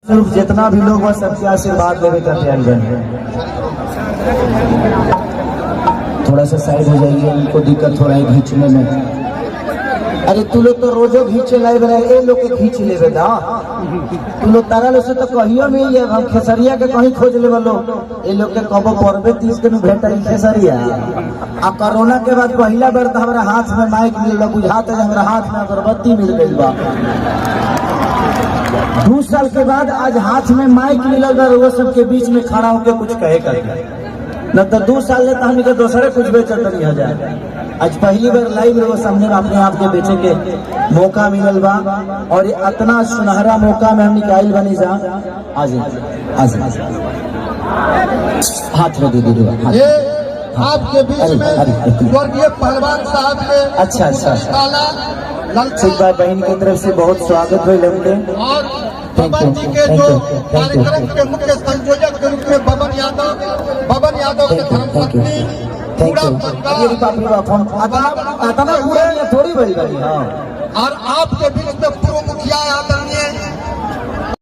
सिर्फ जितना भी लोग वह सबसे आशीर्वाद लेवे का तैयार बने। थोड़ा सा साइड हो जाइए, उनको दिक्कत हो रहा है खींचने में। अरे तू लोग तो रोजो खींचे लाए बना, ए लोग के खींच ले बेटा। तू लोग तारा लोग से तो कहियो नहीं है, हम खेसरिया के कहीं खोज ले वालो। ए लोग के कबो पर्वे 30 के में भेटा खेसरिया। आ कोरोना के बाद पहला बार तो हमारा हाथ में माइक मिल बुझाता है, हमारा हाथ में अगरबत्ती मिल गई बा। 2 साल के बाद आज हाथ में माइक मिलल बा, वो सबके बीच में खड़ा होकर कुछ कहे कर न तो 2 साल ले हमने के दूसरे कुछ बेचत नहीं हो जाए। आज पहली बार लाइव वो सामने अपने आप के बेचे के मौका मिलल बा, और ये इतना सुनहरा मौका में हम निकाल बनी जा। आज हाथ में दे दो। ये आपके बीच में स्वर्गीय पहलवान साहब के अच्छा बहन की तरफ से बहुत स्वागत हुई लगते। और बबन जी के जो कार्यक्रम के मुख्य संयोजक के रूप में बबन यादव के धर्मपत्नी थोड़ी बड़ी। और आपके बीच में पूर्व मुखिया आदरणीय